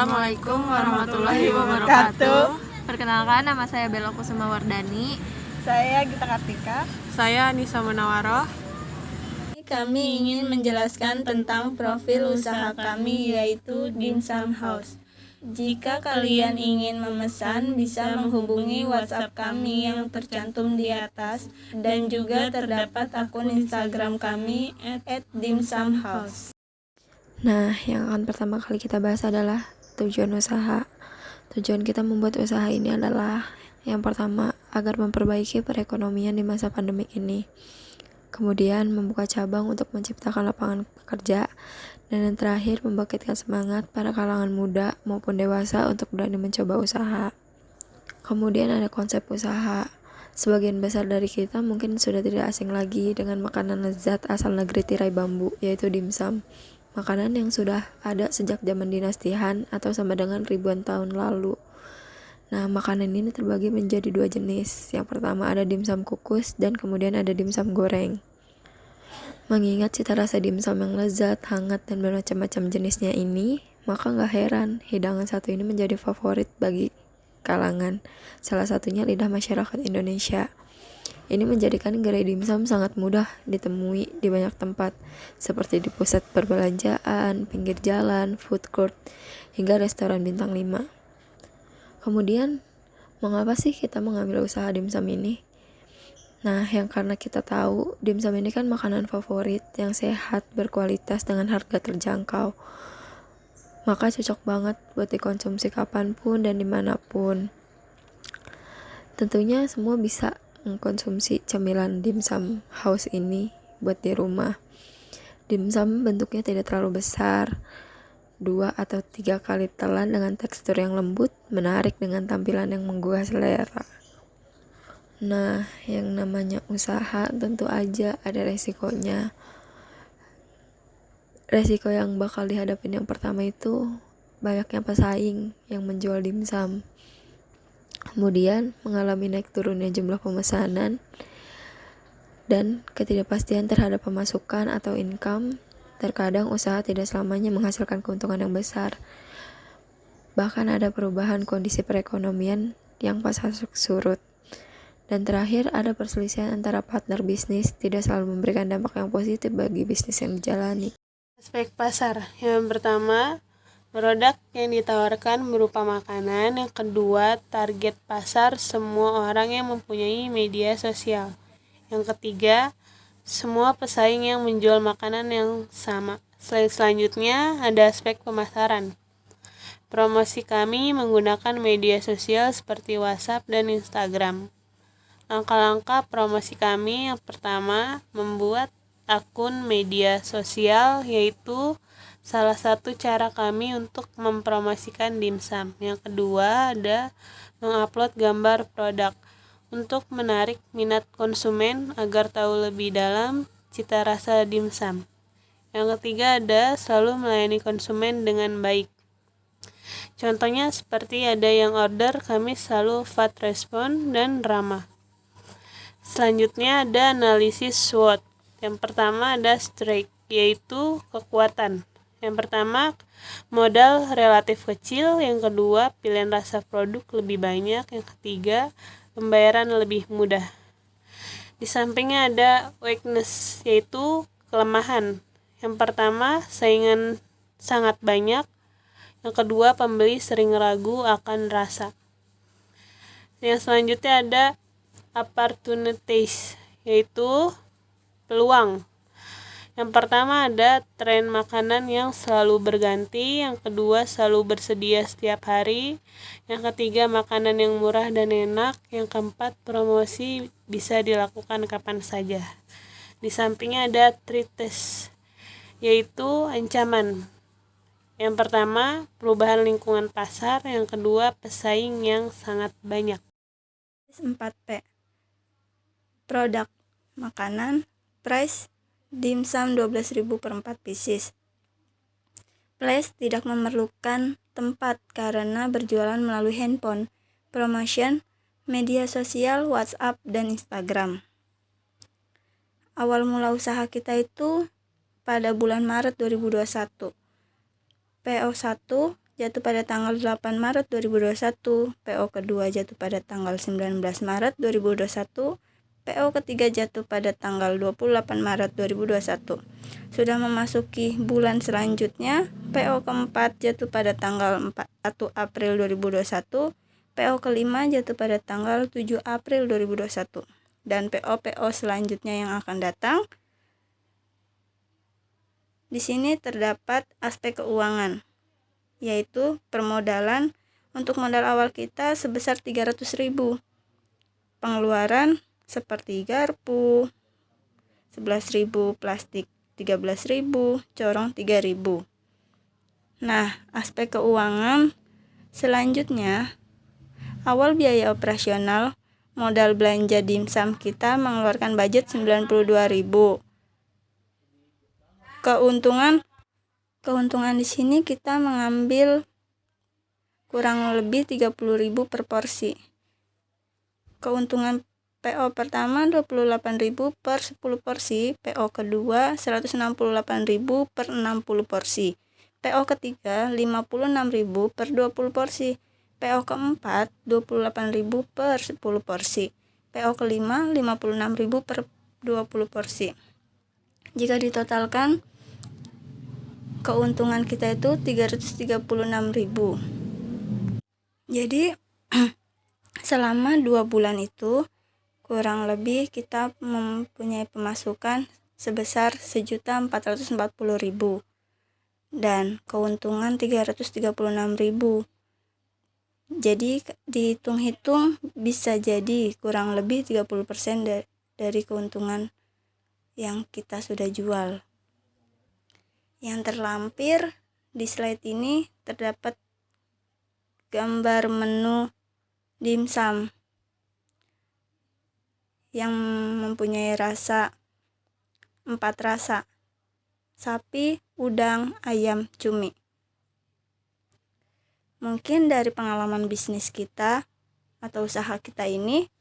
Assalamualaikum warahmatullahi wabarakatuh. Perkenalkan, nama saya Bella Kusuma Wardani. Saya Gita Kartika. Saya Nisa Munawaroh. Kami ingin menjelaskan tentang profil usaha kami, yaitu Dimsum House. Jika kalian ingin memesan, bisa menghubungi WhatsApp kami yang tercantum di atas, dan juga terdapat akun Instagram kami @dimsumhouse. Nah, yang akan pertama kali kita bahas adalah tujuan usaha. Tujuan kita membuat usaha ini adalah yang pertama, agar memperbaiki perekonomian di masa pandemik ini. Kemudian, membuka cabang untuk menciptakan lapangan kerja. Dan yang terakhir, membangkitkan semangat para kalangan muda maupun dewasa untuk berani mencoba usaha. Kemudian ada konsep usaha. Sebagian besar dari kita mungkin sudah tidak asing lagi dengan makanan lezat asal negeri tirai bambu, yaitu dimsum. Makanan yang sudah ada sejak zaman dinasti Han atau sama dengan ribuan tahun lalu. Nah, makanan ini terbagi menjadi dua jenis. Yang pertama ada dimsum kukus dan kemudian ada dimsum goreng. Mengingat cita rasa dimsum yang lezat, hangat, dan bermacam-macam jenisnya ini, maka gak heran hidangan satu ini menjadi favorit bagi kalangan, salah satunya lidah masyarakat Indonesia. Ini menjadikan gerai dimsum sangat mudah ditemui di banyak tempat, seperti di pusat perbelanjaan, pinggir jalan, food court, hingga restoran bintang 5. Kemudian, mengapa sih kita mengambil usaha dimsum ini? Nah, yang karena kita tahu, dimsum ini kan makanan favorit yang sehat, berkualitas, dengan harga terjangkau. Maka cocok banget buat dikonsumsi kapanpun dan dimanapun. Tentunya semua bisa mengkonsumsi cemilan dimsum house ini buat di rumah. Dimsum bentuknya tidak terlalu besar, 2 atau 3 kali telan dengan tekstur yang lembut, menarik dengan tampilan yang menggugah selera. Nah, yang namanya usaha tentu aja ada resikonya. Resiko yang bakal dihadapin yang pertama itu banyaknya pesaing yang menjual dimsum. Kemudian mengalami naik turunnya jumlah pemesanan dan ketidakpastian terhadap pemasukan atau income. Terkadang usaha tidak selamanya menghasilkan keuntungan yang besar. Bahkan ada perubahan kondisi perekonomian yang pasang surut. Dan terakhir ada perselisihan antara partner bisnis, tidak selalu memberikan dampak yang positif bagi bisnis yang dijalani. Aspek pasar. Yang pertama, produk yang ditawarkan berupa makanan. Yang kedua, target pasar semua orang yang mempunyai media sosial. Yang ketiga, semua pesaing yang menjual makanan yang sama. Selanjutnya, ada aspek pemasaran. Promosi kami menggunakan media sosial seperti WhatsApp dan Instagram. Langkah-langkah promosi kami yang pertama, membuat akun media sosial, yaitu salah satu cara kami untuk mempromosikan dimsum. Yang kedua ada mengupload gambar produk untuk menarik minat konsumen agar tahu lebih dalam cita rasa dimsum. Yang ketiga ada selalu melayani konsumen dengan baik. Contohnya seperti ada yang order, kami selalu fast respon dan ramah. Selanjutnya ada analisis SWOT. Yang pertama ada strength, yaitu kekuatan. Yang pertama, modal relatif kecil. Yang kedua, pilihan rasa produk lebih banyak. Yang ketiga, pembayaran lebih mudah. Di sampingnya ada weakness, yaitu kelemahan. Yang pertama, saingan sangat banyak. Yang kedua, pembeli sering ragu akan rasa. Yang selanjutnya ada opportunities, yaitu peluang. Yang pertama ada tren makanan yang selalu berganti. Yang kedua, selalu bersedia setiap hari. Yang ketiga, makanan yang murah dan enak. Yang keempat, promosi bisa dilakukan kapan saja. Di sampingnya ada threats, yaitu ancaman. Yang pertama, perubahan lingkungan pasar. Yang kedua, pesaing yang sangat banyak. 4P. Produk, makanan, price, dimsum 12.000 per 4 pieces. Place tidak memerlukan tempat karena berjualan melalui handphone. Promotion, media sosial, WhatsApp, dan Instagram. Awal mula usaha kita itu pada bulan Maret 2021. PO1 jatuh pada tanggal 8 Maret 2021, PO kedua jatuh pada tanggal 19 Maret 2021, PO ketiga jatuh pada tanggal 28 Maret 2021. Sudah memasuki bulan selanjutnya, PO keempat jatuh pada tanggal 1 April 2021, PO kelima jatuh pada tanggal 7 April 2021. Dan PO-PO selanjutnya yang akan datang. Di sini terdapat aspek keuangan, yaitu permodalan. Untuk modal awal kita sebesar 300.000. Pengeluaran seperti garpu 11.000, plastik 13.000, corong 3.000. Nah, aspek keuangan selanjutnya, awal biaya operasional, modal belanja dimsum kita mengeluarkan budget 92.000. Keuntungan di sini kita mengambil kurang lebih 30.000 per porsi. Keuntungan PO pertama 28.000 per 10 porsi, PO kedua 168.000 per 60 porsi, PO ketiga 56.000 per 20 porsi, PO keempat 28.000 per 10 porsi, PO kelima 56.000 per 20 porsi. Jika ditotalkan, keuntungan kita itu 336.000. Jadi selama 2 bulan itu kurang lebih kita mempunyai pemasukan sebesar 1.440.000 dan keuntungan 336.000. Jadi dihitung-hitung bisa jadi kurang lebih 30% dari keuntungan yang kita sudah jual. Yang terlampir di slide ini terdapat gambar menu dimsum yang mempunyai 4 rasa, sapi, udang, ayam, cumi. Mungkin dari pengalaman bisnis kita atau usaha kita ini,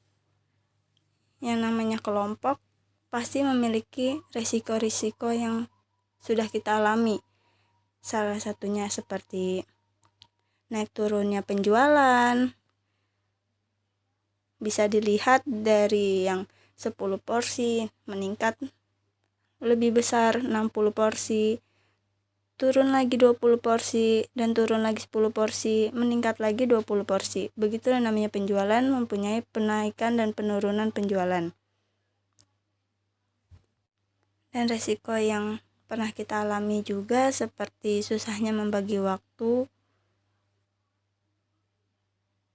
yang namanya kelompok pasti memiliki risiko-risiko yang sudah kita alami. Salah satunya seperti naik turunnya penjualan. Bisa dilihat dari yang 10 porsi meningkat lebih besar 60 porsi, turun lagi 20 porsi, dan turun lagi 10 porsi, meningkat lagi 20 porsi. Begitulah namanya penjualan, mempunyai penaikan dan penurunan penjualan. Dan resiko yang pernah kita alami juga seperti susahnya membagi waktu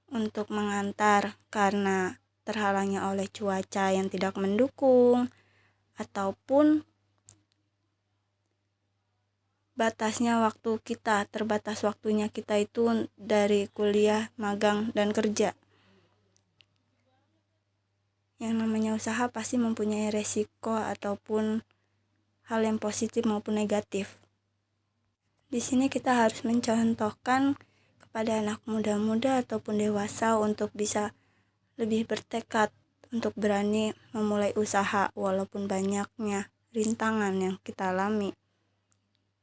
untuk mengantar karena terhalangnya oleh cuaca yang tidak mendukung, ataupun terbatas waktunya kita itu dari kuliah, magang, dan kerja. Yang namanya usaha pasti mempunyai resiko ataupun hal yang positif maupun negatif. Di sini kita harus mencontohkan kepada anak muda-muda ataupun dewasa untuk bisa lebih bertekad untuk berani memulai usaha walaupun banyaknya rintangan yang kita alami,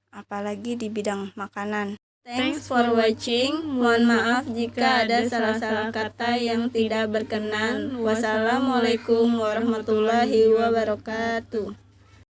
apalagi di bidang makanan. Thanks for watching. Mohon maaf jika ada salah-salah kata yang tidak berkenan. Wassalamualaikum warahmatullahi wabarakatuh.